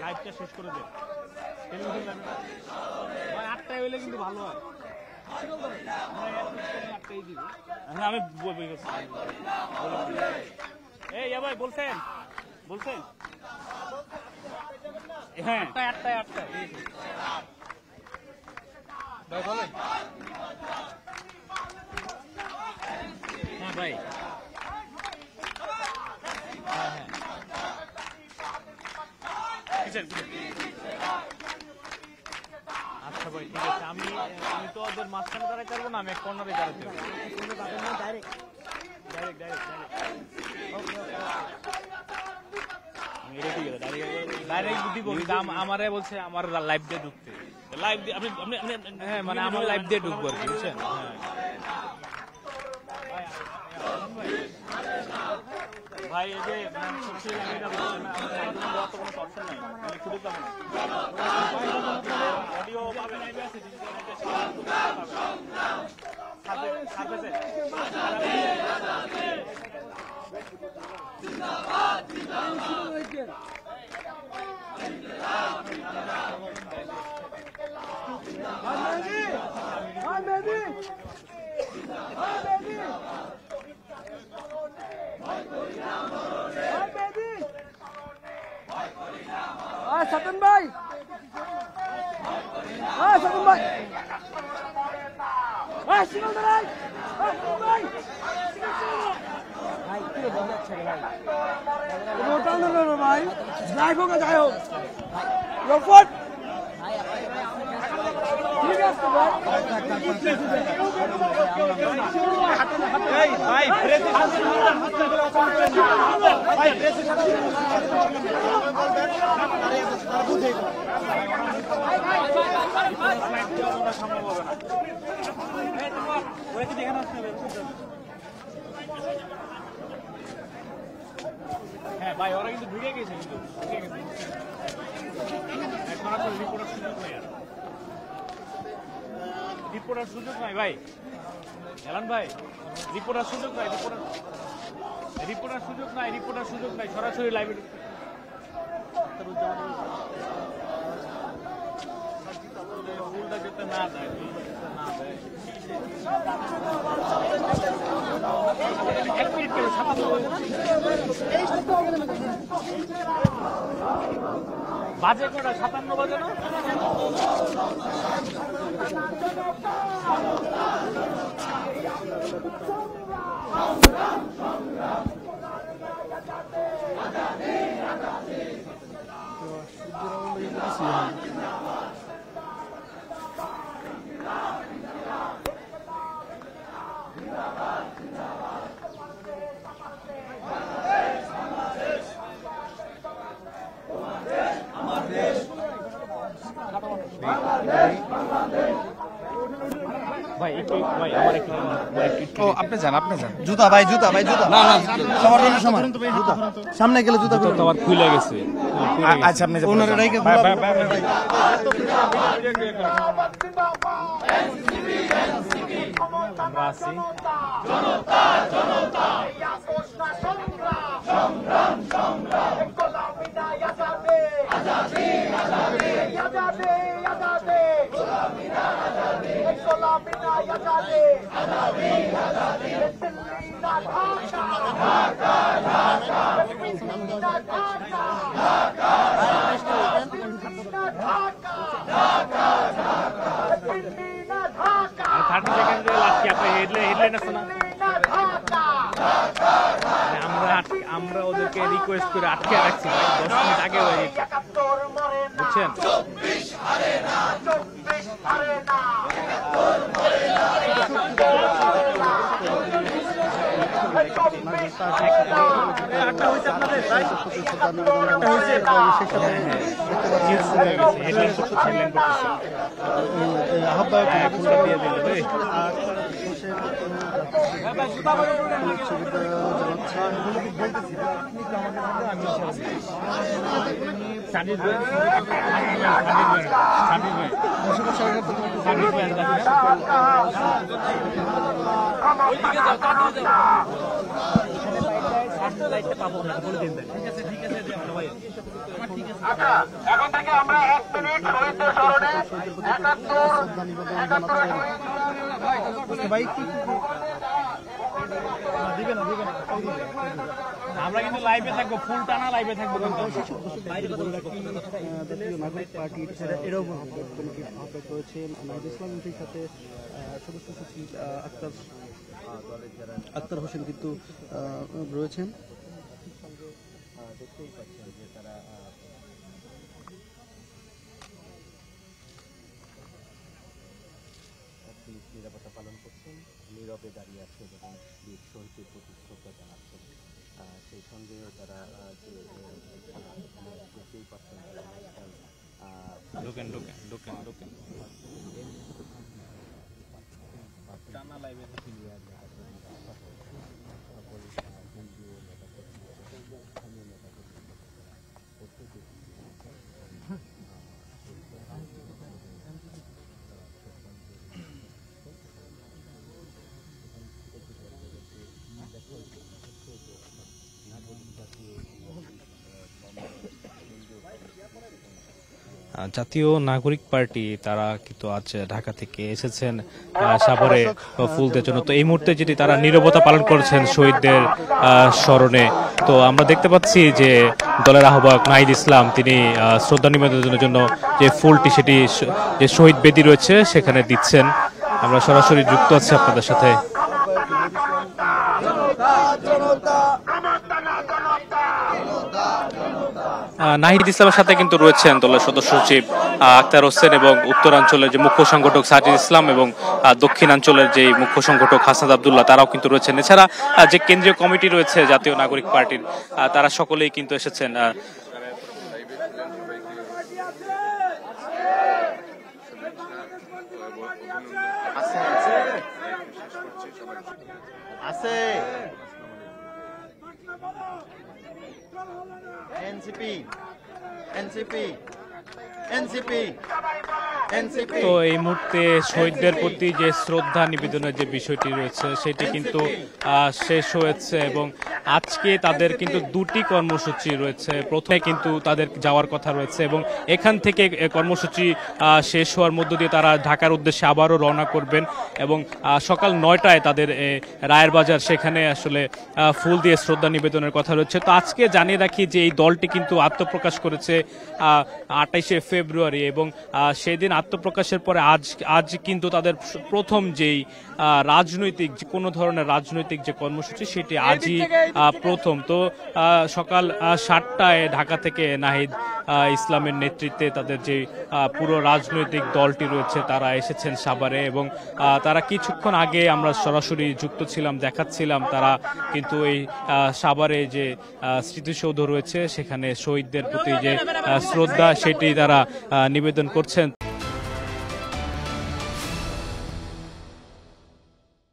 লাইভটা শেষ করে দে। আটটায় হইলে কিন্তু ভালো হয়। আমি এই ভাই বলছেন হ্যাঁ আটটায় ভাই বলেন। হ্যাঁ ভাই আচ্ছা ভাই ঠিক আছে। আমি তো ওদের মাঝখানে দাঁড়াতে পারবো না, আমি এক কর্নারে দাঁড়াতে পারবো। আমারে বলছে আমার লাইভ দিয়ে ঢুকতে, লাইভ দিয়ে আপনি হ্যাঁ মানে আমার লাইভ দিয়ে ঢুকবো আর কি, বুঝছেন? ভাই এই যে অডিও পাবেন, Satan Bhai, Satan Bhai, Singal Bhai, Satan Bhai, भाई क्यों बहुत अच्छा है भाई, रोटा ना लो भाई, लाइव होगा जाओ, रोफट, ठीक है तो भाई, भाई प्रेस भाई प्रेस হ্যাঁ ভাই ওরা কিন্তু ঢুকে গেছে, রিপোর্টার সুযোগ নাই ভাই, এলান ভাই রিপোর্টার সুযোগ নাই, রিপোর্টার সুযোগ নাই, সরাসরি লাইভে যেতে না দেয়। বাজে কটা 57 বাজে না? ভাই একটু ভাই আমার একটু ও আপনি যান জুতা ভাই জুতা না সবার জন্য সমান জুতা সামনে গেলে জুতা তো আবার খুলে গেছে। আচ্ছা আপনি ওনারে রাইকে ভাই আমরা আছি জনতা সংগ্রাম গোলামিনা আজাদি গোলামিনা আজাদি দিল্লি না ঢাকা আমরা ওদেরকে রিকোয়েস্ট করে আটকে রাখছি 10 মিনিট আগে হয়ে গেছে, বুঝছেন? আপনাদের এখন থেকে আমরা 1 মিনিট শহীদদের স্মরণে 71 আমরা কিন্তু লাইভে থাকবো, ফুল টানা লাইভে থাকবো। জাতীয় নাগরিক পার্টির এরাও কমিটির আহ্বায়ক রয়েছেন নাহিদ ইসলাম, সেই সাথে সদস্য সচিব আক্তার হোসেন কিন্তু রয়েছেন। দেখতেই পাচ্ছেন যে তারা নিরাপত্তা পালন করছেন, নীরবে দাঁড়িয়ে আছে এবং বীর শহীদদের প্রতি শ্রদ্ধা জানাচ্ছেন। সেই সঙ্গে তারা দেখতেই পাচ্ছেন জাতীয় নাগরিক পার্টি তারা কিন্তু আজ ঢাকা থেকে এসেছেন সাভারে ফুল দেওয়ার জন্য। তো এই মুহূর্তে যেটি তারা নীরবতা পালন করেছেন শহীদদের স্মরণে। তো আমরা দেখতে পাচ্ছি যে দলের আহ্বায়ক নাহিদ ইসলাম তিনি শ্রদ্ধা নিবেদনের জন্য যে ফুলটি সেটি যে শহীদ বেদি রয়েছে সেখানে দিচ্ছেন। আমরা সরাসরি যুক্ত আছি আপনাদের সাথে। নাহিদ ইসলামের সাথে কিন্তু রয়েছেন দলের সদস্য সচিব আক্তার হোসেন এবং উত্তরাঞ্চলের যে মুখ্য সংগঠক সাজিদ ইসলাম এবং দক্ষিণাঞ্চলের যে মুখ্য সংগঠক হাসান আব্দুল্লাহ তারাও কিন্তু রয়েছেন। এছাড়া যে কেন্দ্রীয় কমিটি রয়েছে জাতীয় নাগরিক পার্টির তারা সকলেই কিন্তু এসেছেন। তো এই মুহূর্তে শহীদদের প্রতি যে শ্রদ্ধা নিবেদনের যে বিষয়টি রয়েছে সেটি কিন্তু শেষ হয়েছে এবং আজকে তাদের কিন্তু দুটি কর্মসূচি রয়েছে। প্রথমে কিন্তু তাদের যাওয়ার কথা রয়েছে এবং এখান থেকে কর্মসূচি শেষ হওয়ার মধ্য দিয়ে তারা ঢাকার উদ্দেশ্যে আবারও রওনা করবেন এবং সকাল 9টায় তাদের রায়ের বাজার সেখানে আসলে ফুল দিয়ে শ্রদ্ধা নিবেদনের কথা রয়েছে। তো আজকে জানিয়ে রাখি যে এই দলটি কিন্তু আত্মপ্রকাশ করেছে 28শে ফেব্রুয়ারি এবং সেদিন আত্মপ্রকাশের পরে আজ কিন্তু তাদের প্রথম যেই রাজনৈতিক কোনো ধরনের রাজনৈতিক যে কর্মসূচি সেটি আজই প্রথম। তো সকাল 7টায় ঢাকা থেকে নাহিদ ইসলামের নেতৃত্বে তাদের যে পুরো রাজনৈতিক দলটি রয়েছে তারা এসেছেন সাভারে এবং তারা কিছুক্ষণ আগে আমরা সরাসরি যুক্ত ছিলাম, দেখাচ্ছিলাম তারা কিন্তু এই সাভারে যে স্মৃতিসৌধ রয়েছে সেখানে শহীদদের প্রতি যে শ্রদ্ধা সেটি তারা নিবেদন করছেন।